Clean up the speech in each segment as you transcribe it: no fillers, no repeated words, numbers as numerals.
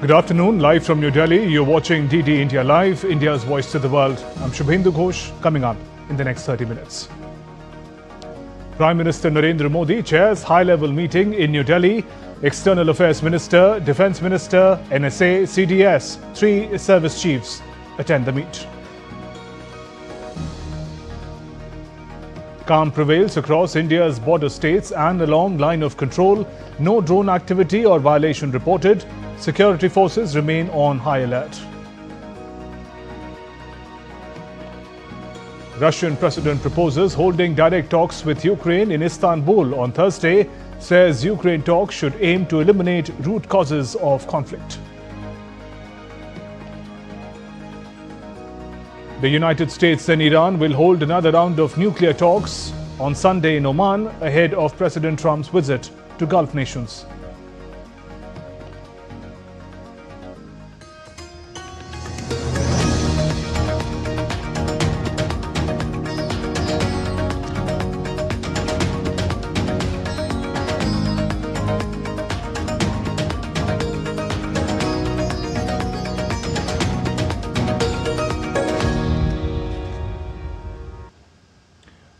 Good afternoon, live from New Delhi. You're watching DD India Live, India's voice to the world. I'm Shubhendu Ghosh, coming up in the next 30 minutes. Prime Minister Narendra Modi chairs high-level meeting in New Delhi. External Affairs Minister, Defence Minister, NSA, CDS, 3 service chiefs attend the meet. Calm prevails across India's border states and along line of control. No drone activity or violation reported. Security forces remain on high alert. Russian president proposes holding direct talks with Ukraine in Istanbul on Thursday, says Ukraine talks should aim to eliminate root causes of conflict. The United States and Iran will hold another round of nuclear talks on Sunday in Oman ahead of President Trump's visit to Gulf nations.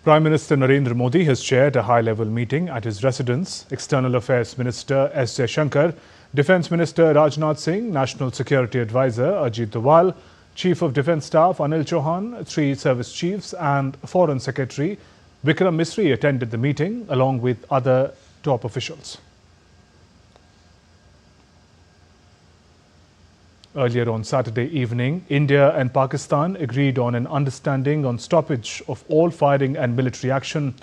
Prime Minister Narendra Modi has chaired a high-level meeting at his residence. External Affairs Minister S. Jaishankar, Defence Minister Rajnath Singh, National Security Advisor Ajit Doval, Chief of Defence Staff Anil Chauhan, 3 service chiefs and Foreign Secretary Vikram Misri attended the meeting along with other top officials. Earlier on Saturday evening, India and Pakistan agreed on an understanding on stoppage of all firing and military action.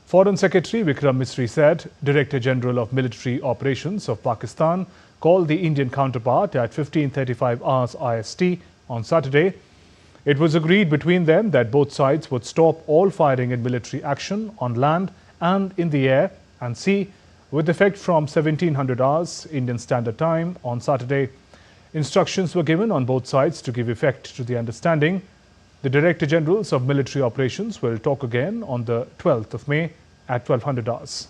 Foreign Secretary Vikram Misri said Director General of Military Operations of Pakistan called the Indian counterpart at 15:35 hours IST on Saturday. It was agreed between them that both sides would stop all firing and military action on land and in the air and sea with effect from 1700 hours Indian Standard Time on Saturday. Instructions were given on both sides to give effect to the understanding. The Director Generals of Military Operations will talk again on the 12th of May at 1200 hours.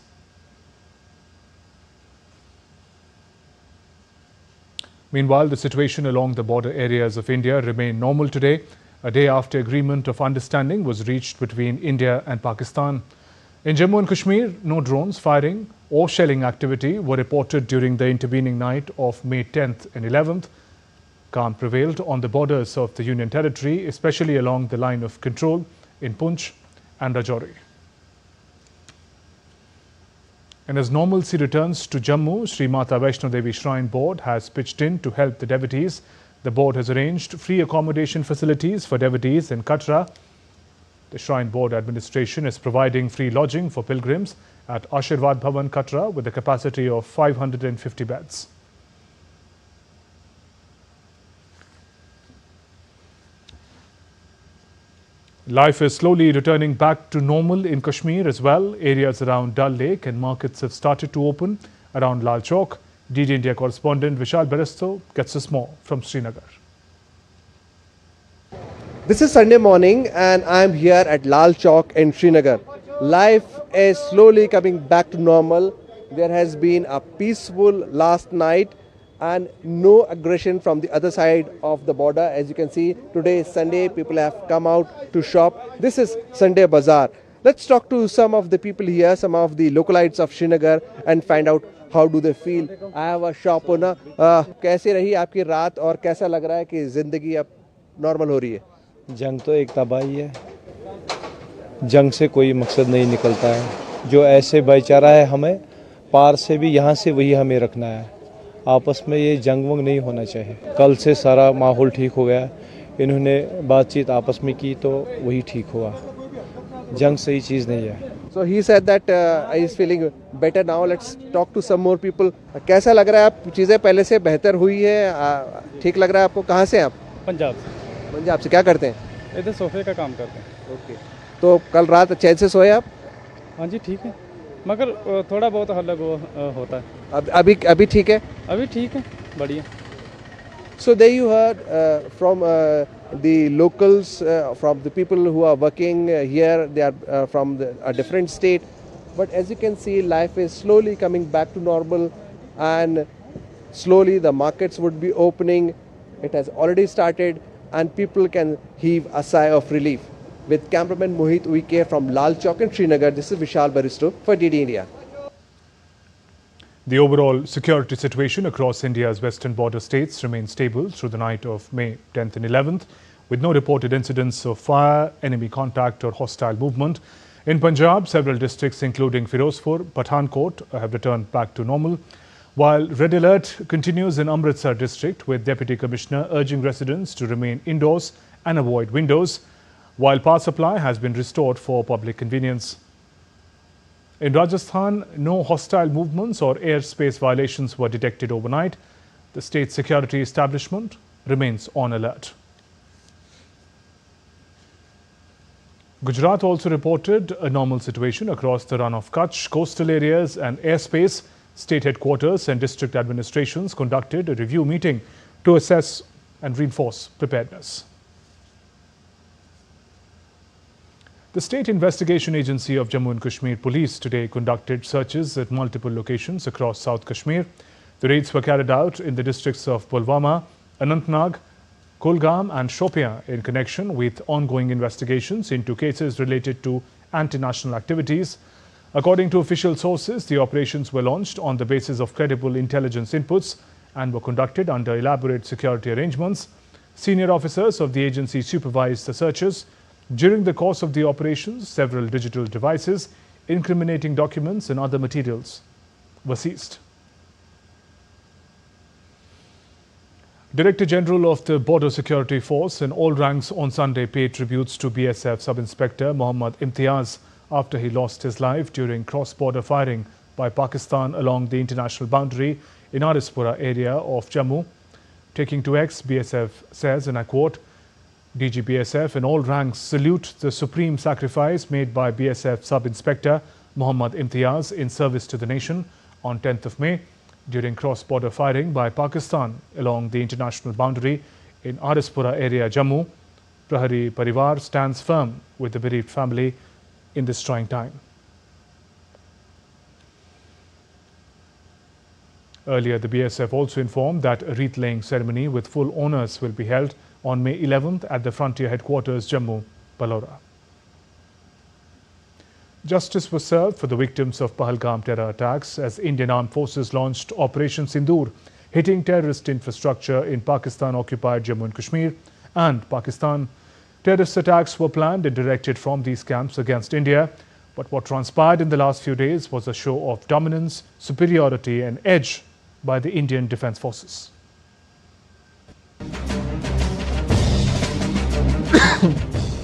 Meanwhile, the situation along the border areas of India remained normal today, a day after agreement of understanding was reached between India and Pakistan. In Jammu and Kashmir, no drones firing or shelling activity were reported during the intervening night of May 10th and 11th. Calm prevailed on the borders of the Union Territory, especially along the line of control in Poonch and Rajouri. And as normalcy returns to Jammu, Sri Mata Vaishno Devi Shrine Board has pitched in to help the devotees. The board has arranged free accommodation facilities for devotees in Katra. The Shrine Board administration is providing free lodging for pilgrims at Ashirwad Bhavan, Katra, with a capacity of 550 beds. Life is slowly returning back to normal in Kashmir as well. Areas around Dal Lake and markets have started to open around Lal Chowk. DD India correspondent Vishal Beresto gets us more from Srinagar. This is Sunday morning and I'm here at Lal Chowk in Srinagar. Life is slowly coming back to normal. There has been a peaceful last night and no aggression from the other side of the border. As you can see, today is Sunday, people have come out to shop. This is Sunday Bazaar. Let's talk to some of the people here, some of the localites of Srinagar and find out how do they feel. I have a shop owner. कैसे रही आपकी रात और कैसा लग रहा है कि जिंदगी अब नॉर्मल हो रही है? जंग तो एक तबाही है। जंग से कोई मकसद नहीं निकलता है। जो ऐसे भाईचारा है हमें पार से भी यहाँ से वही हमें रखना है। आपस में ये जंग वंग नहीं होना चाहिए। कल से सारा माहौल ठीक हो गया। इन्होंने बातचीत आपस में की तो वही ठीक हुआ। जंग सही चीज़ नहीं है। So he said that he is feeling better now. Let's talk to some more people. कैसा लग रहा है आप? चीज़ें पहले से बेहतर हुई है? ठीक लग रहा है आपको? कहाँ से आप? पंजाब से। पंजाब से क्या करते हैं? इधर सोफे का काम करते हैं। ओके। तो कल रात चैन से सोए आप? हाँ जी ठीक है, मगर थोड़ा बहुत हल्ला होता है। अभी ठीक है? अभी ठीक है, बढ़िया। So there you heard from the locals, from the people who are working here. They are from a different state. But as you can see, life is slowly coming back to normal. And slowly the markets would be opening. It has already started and people can heave a sigh of relief. With cameraman Mohit Uike from Lal Chowk in Srinagar, this is Vishal Baristo for DD India. The overall security situation across India's western border states remained stable through the night of May 10th and 11th, with no reported incidents of fire, enemy contact or hostile movement. In Punjab, several districts including Firozpur, Pathankot have returned back to normal, while red alert continues in Amritsar district, with Deputy Commissioner urging residents to remain indoors and avoid windows, while power supply has been restored for public convenience. In Rajasthan, no hostile movements or airspace violations were detected overnight. The state security establishment remains on alert. Gujarat also reported a normal situation across the run of Kutch, coastal areas and airspace. State headquarters and district administrations conducted a review meeting to assess and reinforce preparedness. The State Investigation Agency of Jammu and Kashmir Police today conducted searches at multiple locations across South Kashmir. The raids were carried out in the districts of Pulwama, Anantnag, Kulgam and Shopian in connection with ongoing investigations into cases related to anti-national activities. According to official sources, the operations were launched on the basis of credible intelligence inputs and were conducted under elaborate security arrangements. Senior officers of the agency supervised the searches. During the course of the operations, several digital devices, incriminating documents and other materials were seized. Director General of the Border Security Force in all ranks on Sunday paid tributes to BSF Sub-Inspector Mohammad Imtiaz after he lost his life during cross-border firing by Pakistan along the international boundary in Arispura area of Jammu. Taking to X, BSF says, and I quote, DGBSF in all ranks salute the supreme sacrifice made by BSF Sub-Inspector Mohammad Imtiaz in service to the nation on 10th of May during cross-border firing by Pakistan along the international boundary in Arispura area, Jammu. Prahari Parivar stands firm with the bereaved family in this trying time. Earlier, the BSF also informed that a wreath-laying ceremony with full honours will be held on May 11th at the Frontier Headquarters, Jammu, Balora. Justice was served for the victims of Pahalgam terror attacks as Indian Armed Forces launched Operation Sindur, hitting terrorist infrastructure in Pakistan-occupied Jammu and Kashmir and Pakistan. Terrorist attacks were planned and directed from these camps against India, but what transpired in the last few days was a show of dominance, superiority and edge by the Indian Defence Forces.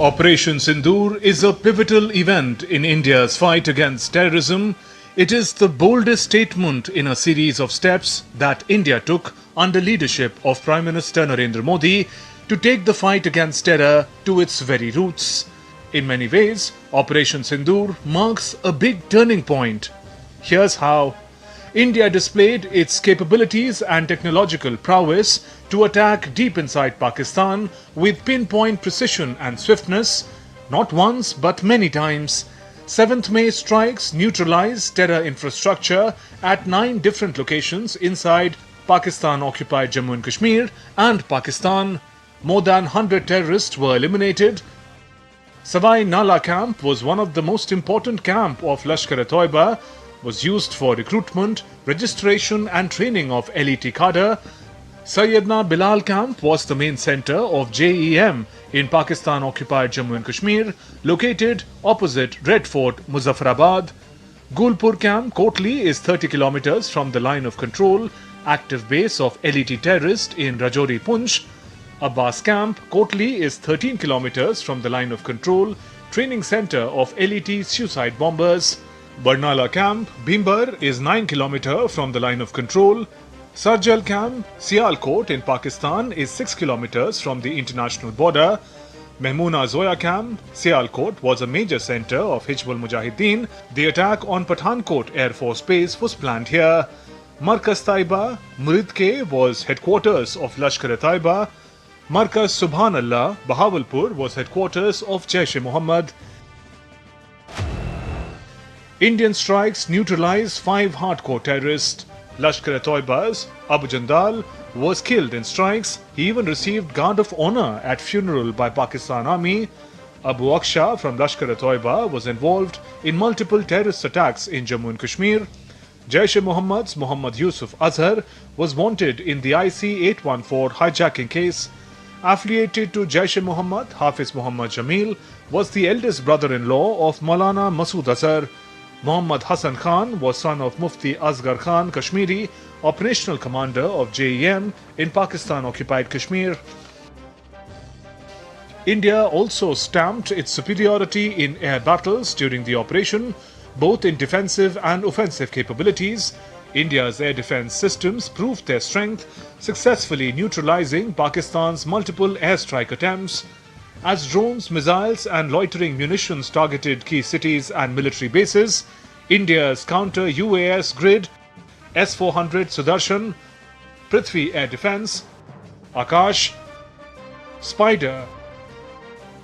Operation Sindur is a pivotal event in India's fight against terrorism. It is the boldest statement in a series of steps that India took under leadership of Prime Minister Narendra Modi to take the fight against terror to its very roots. In many ways, Operation Sindur marks a big turning point. Here's how. India displayed its capabilities and technological prowess to attack deep inside Pakistan with pinpoint precision and swiftness, not once but many times. 7th May strikes neutralized terror infrastructure at 9 different locations inside Pakistan-occupied Jammu and Kashmir and Pakistan. More than 100 terrorists were eliminated. Savai Nala camp was one of the most important camp of Lashkar-e-Toiba, was used for recruitment, registration and training of elite cadre. Sayyidna Bilal camp was the main center of JEM in Pakistan-occupied Jammu and Kashmir, located opposite Red Fort, Muzaffarabad. Gulpur camp, Kotli, is 30 kilometers from the line of control, active base of elite terrorists in Rajouri, Punch. Abbas camp, Kotli, is 13 kilometers from the line of control, training center of elite suicide bombers. Barnala camp, Bhimbar, is 9 kilometers from the line of control. Sarjal camp, Sialkot in Pakistan, is 6 kilometers from the international border. Mehmoona Zoya camp, Sialkot, was a major center of Hizbul Mujahideen. The attack on Pathankot Air Force Base was planned here. Markaz Taiba, Muridke, was headquarters of Lashkar-e-Taiba. Markaz Subhanallah, Bahawalpur, was headquarters of Jaish-e-Mohammed. Indian strikes neutralized 5 hardcore terrorists. Lashkar-e-Toiba's Abu Jandal was killed in strikes. He even received Guard of Honor at funeral by Pakistan Army. Abu Aksha from Lashkar-e-Toiba was involved in multiple terrorist attacks in Jammu and Kashmir. Jaish-e-Mohammad's Muhammad Yusuf Azhar was wanted in the IC 814 hijacking case. Affiliated to Jaish-e-Mohammed, Hafiz Muhammad Jamil was the eldest brother-in-law of Maulana Masood Azhar. Muhammad Hassan Khan was son of Mufti Asghar Khan Kashmiri, operational commander of JEM in Pakistan-occupied Kashmir. India also stamped its superiority in air battles during the operation, both in defensive and offensive capabilities. India's air defense systems proved their strength, successfully neutralizing Pakistan's multiple airstrike attempts. As drones, missiles and loitering munitions targeted key cities and military bases, India's counter-UAS grid, S-400 Sudarshan, Prithvi Air Defense, Akash, Spider,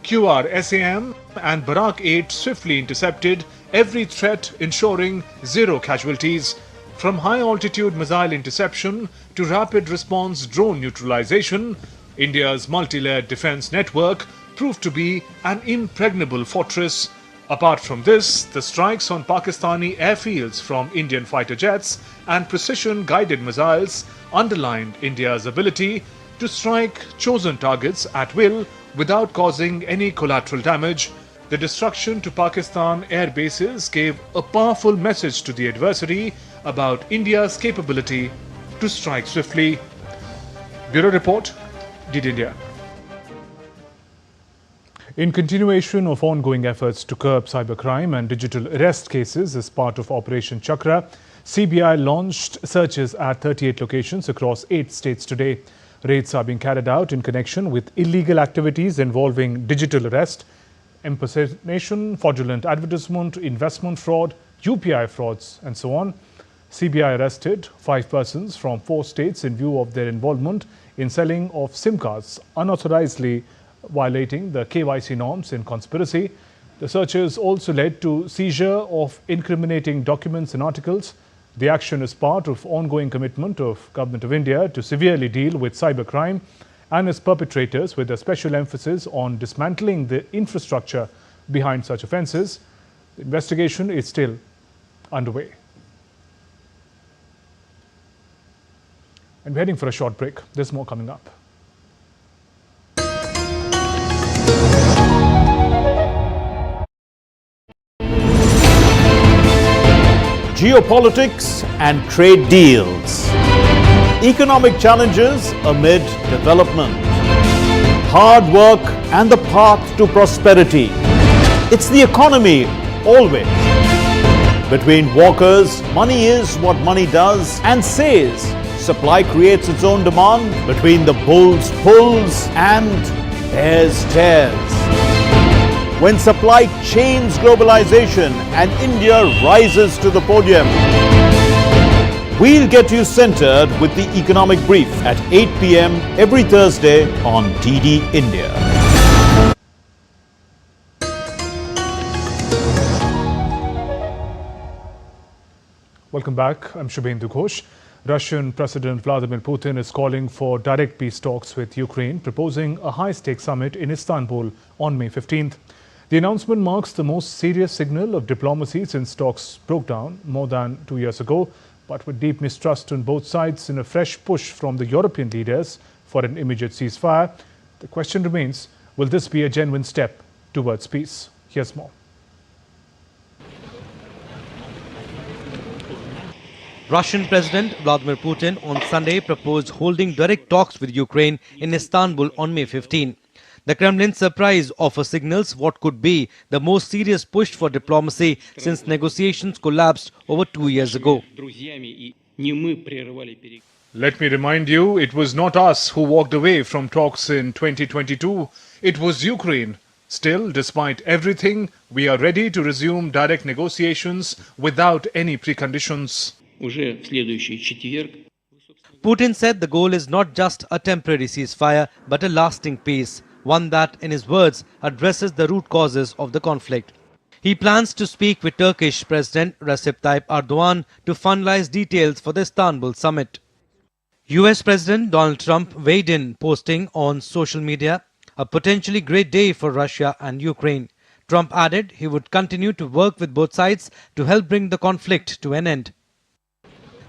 QR-SAM and Barak 8 swiftly intercepted every threat, ensuring zero casualties. From high-altitude missile interception to rapid response drone neutralization, India's multi-layered defense network proved to be an impregnable fortress. Apart from this, the strikes on Pakistani airfields from Indian fighter jets and precision-guided missiles underlined India's ability to strike chosen targets at will without causing any collateral damage. The destruction to Pakistan air bases gave a powerful message to the adversary about India's capability to strike swiftly. Bureau Report, DD India. In continuation of ongoing efforts to curb cybercrime and digital arrest cases as part of Operation Chakra, CBI launched searches at 38 locations across 8 states today. Raids are being carried out in connection with illegal activities involving digital arrest, impersonation, fraudulent advertisement, investment fraud, UPI frauds and so on. CBI arrested 5 persons from 4 states in view of their involvement in selling of SIM cards unauthorizedly, violating the KYC norms in conspiracy. The searches also led to seizure of incriminating documents and articles. The action is part of ongoing commitment of Government of India to severely deal with cybercrime and its perpetrators, with a special emphasis on dismantling the infrastructure behind such offences. The investigation is still underway. And we're heading for a short break. There's more coming up. Geopolitics and trade deals. Economic challenges amid development. Hard work and the path to prosperity. It's the economy always. Between walkers, money is what money does and says. Supply creates its own demand. Between the bulls pulls and bears tears. When supply chains globalization and India rises to the podium. We'll get you centered with the economic brief at 8 p.m. every Thursday on DD India. Welcome back. I'm Shubhendu Ghosh. Russian President Vladimir Putin is calling for direct peace talks with Ukraine, proposing a high-stakes summit in Istanbul on May 15th. The announcement marks the most serious signal of diplomacy since talks broke down more than 2 years ago, but with deep mistrust on both sides and a fresh push from the European leaders for an immediate ceasefire. The question remains, will this be a genuine step towards peace? Here's more. Russian President Vladimir Putin on Sunday proposed holding direct talks with Ukraine in Istanbul on May 15. The Kremlin's surprise offer signals what could be the most serious push for diplomacy since negotiations collapsed over 2 years ago. Let me remind you, it was not us who walked away from talks in 2022. It was Ukraine. Still, despite everything, we are ready to resume direct negotiations without any preconditions. Putin said the goal is not just a temporary ceasefire, but a lasting peace, one that, in his words, addresses the root causes of the conflict. He plans to speak with Turkish President Recep Tayyip Erdogan to finalize details for the Istanbul summit. US President Donald Trump weighed in, posting on social media, "A potentially great day for Russia and Ukraine." Trump added he would continue to work with both sides to help bring the conflict to an end.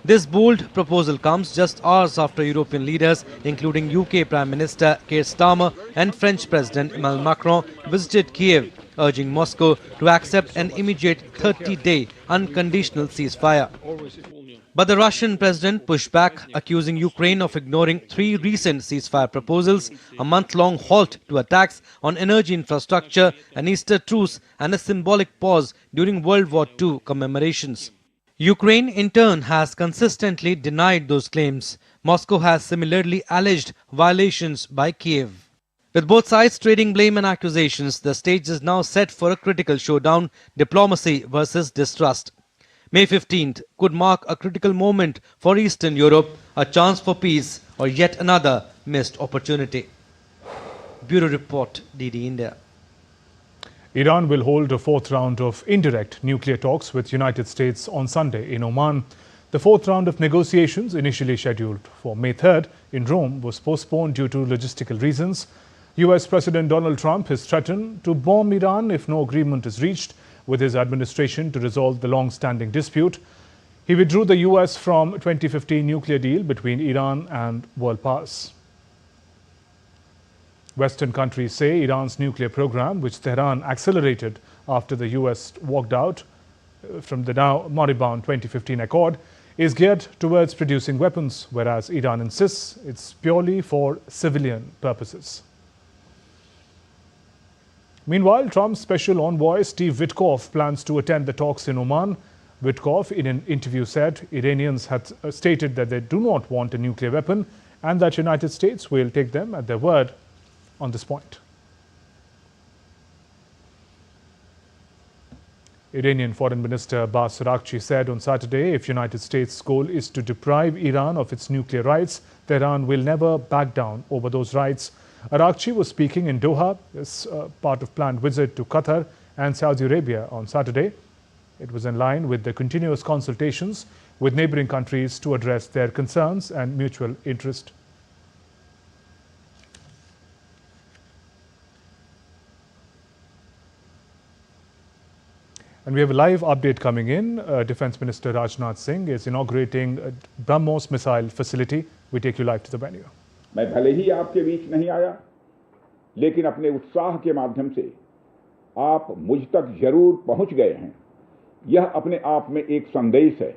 This bold proposal comes just hours after European leaders, including UK Prime Minister Keir Starmer and French President Emmanuel Macron, visited Kiev, urging Moscow to accept an immediate 30-day unconditional ceasefire. But the Russian president pushed back, accusing Ukraine of ignoring 3 recent ceasefire proposals, a month-long halt to attacks on energy infrastructure, an Easter truce and a symbolic pause during World War II commemorations. Ukraine, in turn, has consistently denied those claims. Moscow has similarly alleged violations by Kiev. With both sides trading blame and accusations, the stage is now set for a critical showdown, diplomacy versus distrust. May 15th could mark a critical moment for Eastern Europe, a chance for peace or yet another missed opportunity. Bureau Report, DD India. Iran will hold a 4th round of indirect nuclear talks with United States on Sunday in Oman. The 4th round of negotiations, initially scheduled for May 3rd in Rome, was postponed due to logistical reasons. US President Donald Trump has threatened to bomb Iran if no agreement is reached with his administration to resolve the long-standing dispute. He withdrew the US from 2015 nuclear deal between Iran and world powers. Western countries say Iran's nuclear program, which Tehran accelerated after the US walked out from the now moribund 2015 accord, is geared towards producing weapons, whereas Iran insists it's purely for civilian purposes. Meanwhile, Trump's special envoy Steve Witkoff plans to attend the talks in Oman. Witkoff, in an interview, said Iranians had stated that they do not want a nuclear weapon and that United States will take them at their word on this point. Iranian Foreign Minister Abbas Araghchi said on Saturday if United States' goal is to deprive Iran of its nuclear rights, Tehran will never back down over those rights. Araghchi was speaking in Doha as part of planned visit to Qatar and Saudi Arabia on Saturday. It was in line with the continuous consultations with neighboring countries to address their concerns and mutual interest. And we have a live update coming in. Defence Minister Rajnath Singh is inaugurating a BrahMos missile facility. We take you live to the venue. मैं भले ही आपके बीच नहीं आया, लेकिन अपने उत्साह के माध्यम से आप मुझ तक जरूर पहुंच गए हैं। यह अपने आप में एक संदेश है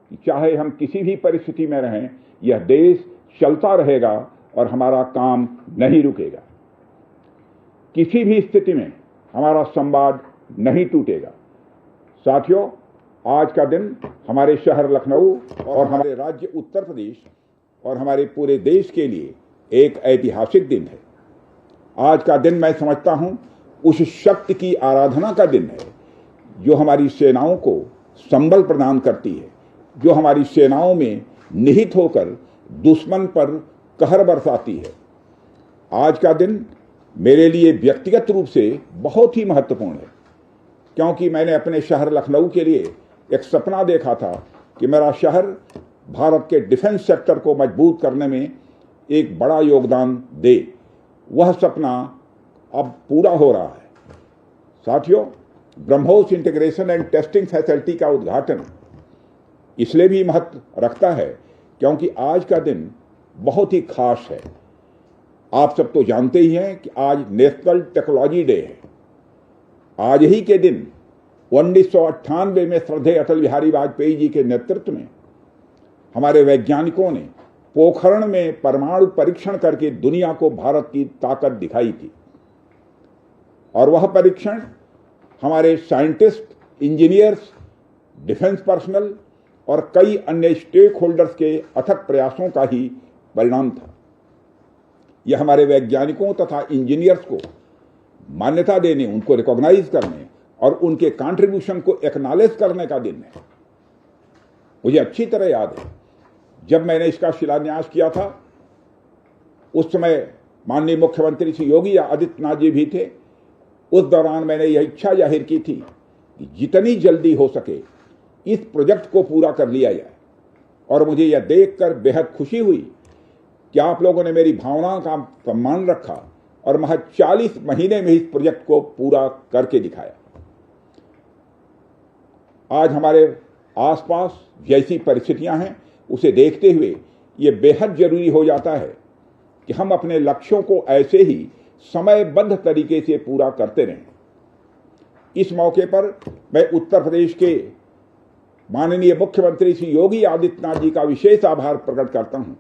कि चाहे हम किसी भी परिस्थिति में रहें, यह देश चलता रहेगा और हमारा काम नहीं रुकेगा। किसी भी स्थिति में हमारा संवाद नहीं टूटेगा। साथियों, आज का दिन हमारे शहर लखनऊ और हमारे राज्य उत्तर प्रदेश और हमारे पूरे देश के लिए एक ऐतिहासिक दिन है। आज का दिन मैं समझता हूं उस शक्ति की आराधना का दिन है जो हमारी सेनाओं को संबल प्रदान करती है, जो हमारी सेनाओं में निहित होकर दुश्मन पर कहर बरसाती है। आज का दिन मेरे लिए व्यक्तिगत रूप से बहुत ही महत्वपूर्ण है, क्योंकि मैंने अपने शहर लखनऊ के लिए एक सपना देखा था कि मेरा शहर भारत के डिफेंस सेक्टर को मजबूत करने में एक बड़ा योगदान दे। वह सपना अब पूरा हो रहा है। साथियों, BrahMos integration and testing facility का उद्घाटन इसलिए भी महत्व रखता है क्योंकि आज का दिन बहुत ही खास है। आप सब तो जानते ही हैं कि आज नेशनल टेक्नोलॉजी डे है। आज ही के दिन 1998 में श्रद्धेय अटल बिहारी वाजपेयी जी के नेतृत्व में हमारे वैज्ञानिकों ने पोखरण में परमाणु परीक्षण करके दुनिया को भारत की ताकत दिखाई थी। और वह परीक्षण हमारे साइंटिस्ट, इंजीनियर्स, डिफेंस पर्सनल और कई अन्य स्टेक होल्डर्स के अथक प्रयासों का ही परिणाम था। यह हमारे वैज्ञानिकों तथा इंजीनियर्स को मान्यता देने, उनको रिकॉग्नाइज करने और उनके कंट्रीब्यूशन को एक्नॉलेज करने का दिन है। मुझे अच्छी तरह याद है जब मैंने इसका शिलान्यास किया था, उस समय माननीय मुख्यमंत्री श्री योगी आदित्यनाथ जी भी थे। उस दौरान मैंने यह इच्छा जाहिर की थी कि जितनी जल्दी हो सके इस प्रोजेक्ट को पूरा कर लिया जाए। और मुझे यह देखकर बेहद खुशी हुई कि आप लोगों ने मेरी भावनाओं का सम्मान रखा और महज 40 महीने में इस प्रोजेक्ट को पूरा करके दिखाया। आज हमारे आसपास जैसी परिस्थितियां हैं उसे देखते हुए ये बेहद जरूरी हो जाता है कि हम अपने लक्ष्यों को ऐसे ही समयबद्ध तरीके से पूरा करते रहें। इस मौके पर मैं उत्तर प्रदेश के माननीय मुख्यमंत्री श्री योगी आदित्यनाथ जी का विशेष आभार प्रकट करता हूं।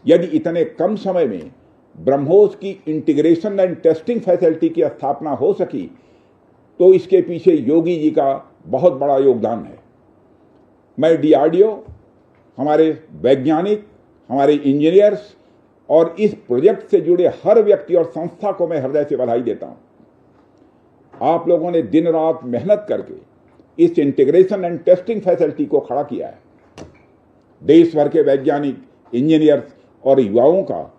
यदि इतने कम समय में ब्रह्मोस की इंटीग्रेशन एंड टेस्टिंग फैसिलिटी की स्थापना हो सकी तो इसके पीछे योगी जी का बहुत बड़ा योगदान है। मैं डीआरडीओ, हमारे वैज्ञानिक, हमारे इंजीनियर्स और इस प्रोजेक्ट से जुड़े हर व्यक्ति और संस्था को मैं हृदय से बधाई देता हूं। आप लोगों ने दिन रात मेहनत करके इस इंटीग्रेशन एंड टेस्टिंग फैसिलिटी को खड़ा किया है। देश भर के वैज्ञानिक, इंजीनियर्स और युवाओं का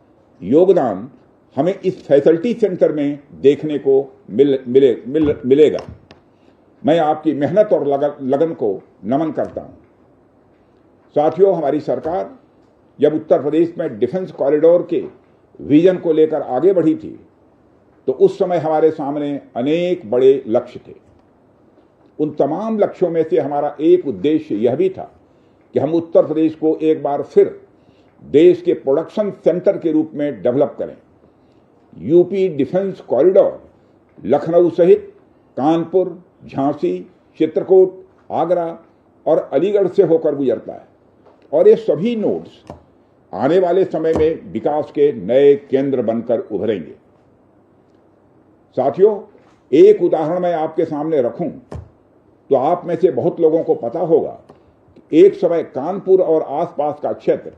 योगदान हमें इस फैसिलिटी सेंटर में देखने को मिलेगा। मैं आपकी मेहनत और लगन को नमन करता हूं। साथियों, हमारी सरकार जब उत्तर प्रदेश में डिफेंस कॉरिडोर के विजन को लेकर आगे बढ़ी थी तो उस समय हमारे सामने अनेक बड़े लक्ष्य थे। उन तमाम लक्ष्यों में से हमारा एक उद्देश्य यह भी था कि हम उत्तर प्रदेश को एक बार फिर देश के प्रोडक्शन सेंटर के रूप में डेवलप करें। यूपी डिफेंस कॉरिडोर लखनऊ सहित कानपुर, झांसी, चित्रकूट, आगरा और अलीगढ़ से होकर गुजरता है और ये सभी नोड्स आने वाले समय में विकास के नए केंद्र बनकर उभरेंगे। साथियों, एक उदाहरण मैं आपके सामने रखूं तो आप में से बहुत लोगों को पता होगा कि एक समय कानपुर और आसपास का क्षेत्र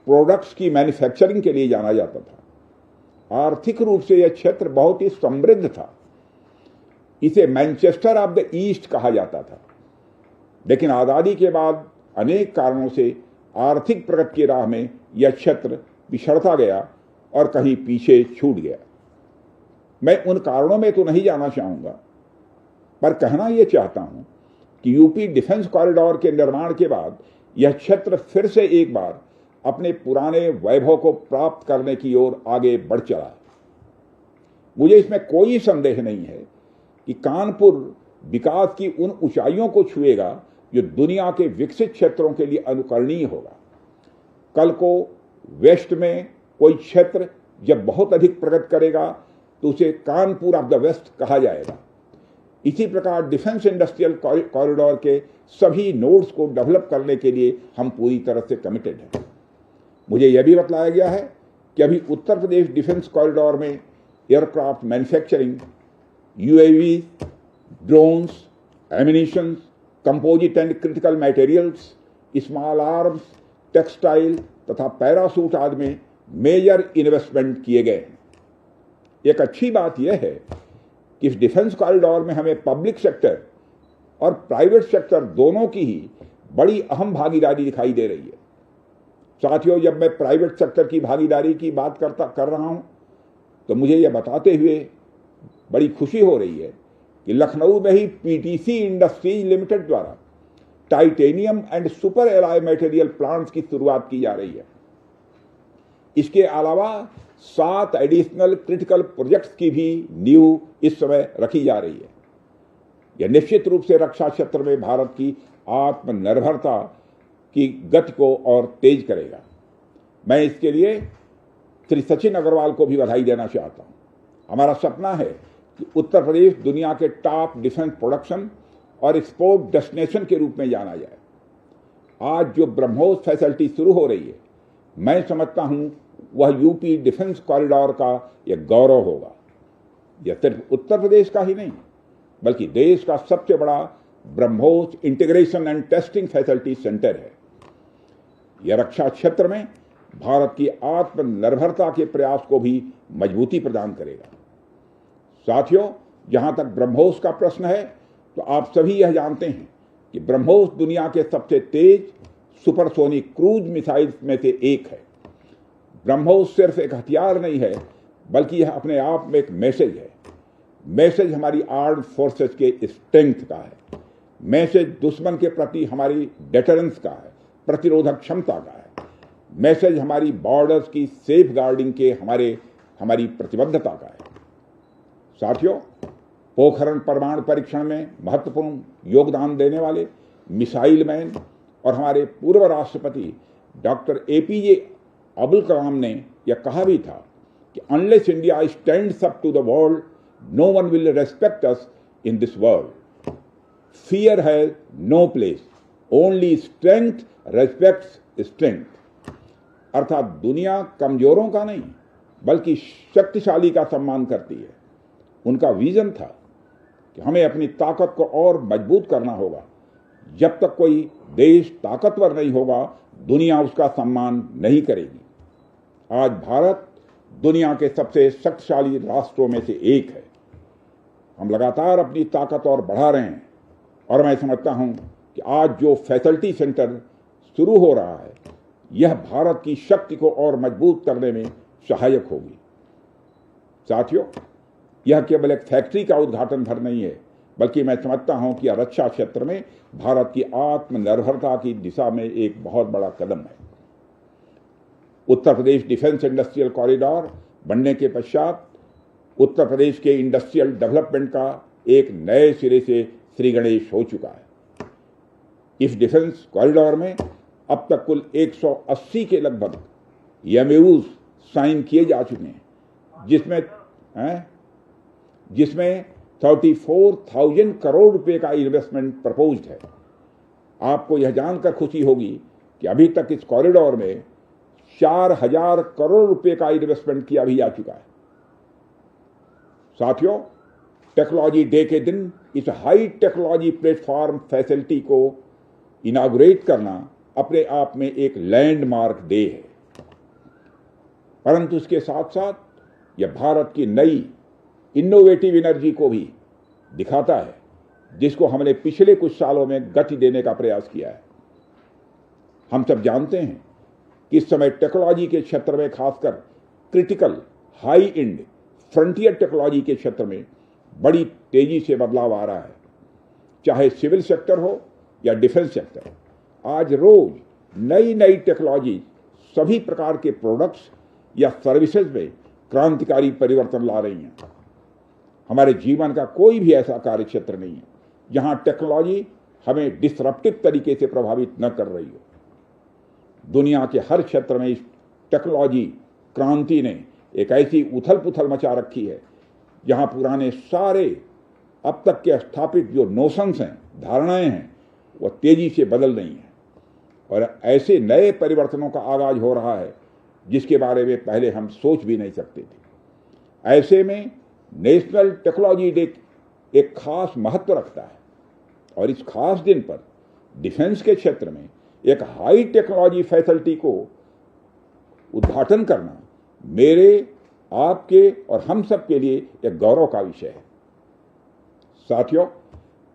प्रोडक्ट्स की मैन्युफैक्चरिंग के लिए जाना जाता था। आर्थिक रूप से यह क्षेत्र बहुत ही समृद्ध था। इसे मैनचेस्टर ऑफ द ईस्ट कहा जाता था। लेकिन आज़ादी के बाद अनेक कारणों से आर्थिक प्रगति की राह में यह क्षेत्र पिछड़ता गया और कहीं पीछे छूट गया। मैं उन कारणों में तो नहीं जाना चाहूंगा, पर कहना यह चाहता हूं कि यूपी डिफेंस कॉरिडोर के निर्माण के बाद यह क्षेत्र फिर से एक बार अपने पुराने वैभव को प्राप्त करने की ओर आगे बढ़ चला है। मुझे इसमें कोई संदेह नहीं है कि कानपुर विकास की उन ऊंचाइयों को छुएगा जो दुनिया के विकसित क्षेत्रों के लिए अनुकरणीय होगा। कल को वेस्ट में कोई क्षेत्र जब बहुत अधिक प्रगति करेगा तो उसे कानपुर ऑफ द वेस्ट कहा जाएगा। इसी प्रकार डिफेंस इंडस्ट्रियल कॉरिडोर के सभी नोड्स को डेवलप करने के लिए हम पूरी तरह से कमिटेड हैं। मुझे यह भी बतलाया गया है कि अभी उत्तर प्रदेश डिफेंस कॉरिडोर में aircraft manufacturing, UAV, drones, ammunitions, composite and critical materials, small arms, textile तथा पैरासूट आदि में मेजर इन्वेस्टमेंट किए गए हैं। एक अच्छी बात यह है कि इस डिफेंस कॉरिडोर में हमें पब्लिक सेक्टर और प्राइवेट सेक्टर दोनों की ही बड़ी अहम भागीदारी दिखाई दे रही है। साथियों, जब मैं प्राइवेट सेक्टर की भागीदारी की बात कर रहा हूं तो मुझे यह बताते हुए बड़ी खुशी हो रही है कि लखनऊ में ही पीटीसी इंडस्ट्रीज लिमिटेड द्वारा titanium and super alloy material plants की शुरुआत की जा रही है। इसके अलावा 7 एडिशनल क्रिटिकल प्रोजेक्ट्स की भी नींव इस समय रखी जा रही है। यह निश्चित रूप से रक्षा क्षेत्र में भारत की आत्मनिर्भरता की गति को और तेज करेगा। मैं इसके लिए श्री सचिन अग्रवाल को भी बधाई देना चाहता हूं। हमारा सपना है कि उत्तर प्रदेश दुनिया के टॉप डिफेंस प्रोडक्शन और एक्सपोर्ट डेस्टिनेशन के रूप में जाना जाए। आज जो ब्रह्मोस फैसिलिटी शुरू हो रही है, मैं समझता हूं वह यूपी डिफेंस कॉरिडोर का यह गौरव होगा। यह सिर्फ उत्तर प्रदेश का ही नहीं बल्कि देश का सबसे बड़ा BrahMos integration and testing facility centre है। यह रक्षा क्षेत्र में भारत की आत्मनिर्भरता के प्रयास को भी मजबूती प्रदान करेगा। साथियों, जहां तक ब्रह्मोस का प्रश्न है तो आप सभी यह जानते हैं कि ब्रह्मोस दुनिया के सबसे तेज सुपरसोनिक क्रूज मिसाइल्स में से एक है। ब्रह्मोस सिर्फ एक हथियार नहीं है बल्कि यह अपने आप में एक मैसेज है। मैसेज हमारी आर्म्ड फोर्सेस के स्ट्रेंथ का है, मैसेज दुश्मन के प्रति हमारी डेटरेंस का है, प्रतिरोधक क्षमता का है, मैसेज हमारी बॉर्डर्स की सेफ गार्डिंग के हमारी प्रतिबद्धता का है। साथियों, पोखरण परमाणु परीक्षण में महत्वपूर्ण योगदान देने वाले मिसाइल मैन और हमारे पूर्व राष्ट्रपति डॉक्टर APJ अब्दुल कलाम ने यह कहा भी था कि unless India stands up to the world, no one will respect us in this world. Fear has no place, only strength respects strength. अर्थात दुनिया कमजोरों का नहीं बल्कि शक्तिशाली का सम्मान करती है। उनका विजन था कि हमें अपनी ताकत को और मजबूत करना होगा। जब तक कोई देश ताकतवर नहीं होगा, दुनिया उसका सम्मान नहीं करेगी। आज भारत दुनिया के सबसे शक्तिशाली राष्ट्रों में से एक है। हम लगातार अपनी ताकत और बढ़ा रहे हैं और मैं समझता हूं कि आज जो फैसिलिटी सेंटर शुरू हो रहा है, यह भारत की शक्ति को और मजबूत करने में सहायक होगी। साथियों, यह केवल एक फैक्ट्री का उद्घाटन भर नहीं है, बल्कि मैं समझता हूं कि यह रक्षा क्षेत्र में भारत की आत्मनिर्भरता की दिशा में एक बहुत बड़ा कदम है। उत्तर प्रदेश डिफेंस इंडस्ट्रियल कॉरिडोर बनने के पश्चात उत्तर प्रदेश के इंडस्ट्रियल डेवलपमेंट का एक नए सिरे से श्री गणेश हो चुका है। इस डिफेंस कॉरिडोर में अब तक कुल 180 के लगभग MOUs साइन किए जा चुके हैं, जिसमें 34,000 करोड़ रुपए का इन्वेस्टमेंट प्रपोज्ड है। आपको यह जानकर खुशी होगी कि अभी तक इस कॉरिडोर में 4,000 करोड़ रुपए का इन्वेस्टमेंट किया भी जा चुका है। साथियों, टेक्नोलॉजी डे के दिन इस हाई टेक्नोलॉजी प्लेटफॉर्म फैसिलिटी को इनागुरेट करना अपने आप में एक लैंडमार्क डे है, परंतु इसके साथ साथ यह भारत की नई इनोवेटिव एनर्जी को भी दिखाता है, जिसको हमने पिछले कुछ सालों में गति देने का प्रयास किया है। हम सब जानते हैं कि इस समय टेक्नोलॉजी के क्षेत्र में, खासकर critical high and frontier technology के क्षेत्र में बड़ी तेजी से बदलाव आ रहा है। चाहे सिविल सेक्टर हो या डिफेंस सेक्टर, आज रोज नई नई टेक्नोलॉजी सभी प्रकार के प्रोडक्ट्स या सर्विसेज में क्रांतिकारी परिवर्तन ला रही हैं। हमारे जीवन का कोई भी ऐसा कार्य क्षेत्र नहीं है जहां टेक्नोलॉजी हमें डिसरप्टिव तरीके से प्रभावित न कर रही हो। दुनिया के हर क्षेत्र में इस टेक्नोलॉजी क्रांति ने एक ऐसी उथल पुथल मचा रखी है जहां पुराने सारे अब तक के स्थापित जो नोशंस हैं, धारणाएं हैं, वह तेजी से बदल रही हैं और ऐसे नए परिवर्तनों का आगाज हो रहा है जिसके बारे में पहले हम सोच भी नहीं सकते थे। ऐसे में नेशनल टेक्नोलॉजी डे एक खास महत्व रखता है और इस खास दिन पर डिफेंस के क्षेत्र में एक हाई टेक्नोलॉजी फैसिलिटी को उद्घाटन करना मेरे, आपके और हम सब के लिए एक गौरव का विषय है। साथियों,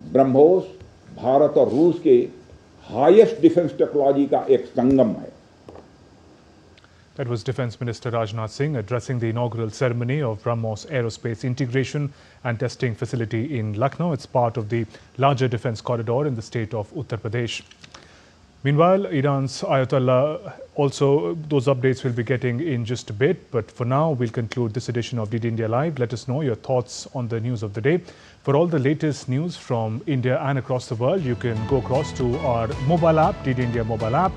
ब्रह्मोस भारत और रूस के हाईएस्ट डिफेंस टेक्नोलॉजी का एक संगम है। That was Defence Minister Rajnath Singh addressing the inaugural ceremony of BrahMos Aerospace Integration and Testing Facility in Lucknow. It's part of the larger defence corridor in the state of Uttar Pradesh. Meanwhile, Iran's Ayatollah, also those updates we'll be getting in just a bit. But for now, we'll conclude this edition of DD India Live. Let us know your thoughts on the news of the day. For all the latest news from India and across the world, you can go across to our mobile app, DD India mobile app.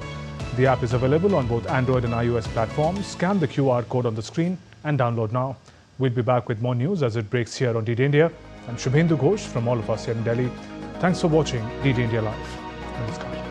The app is available on both Android and iOS platforms. Scan the QR code on the screen and download now. We'll be back with more news as it breaks here on DD India. I'm Shubhendu Ghosh from all of us here in Delhi. Thanks for watching DD India Live. Namaskar.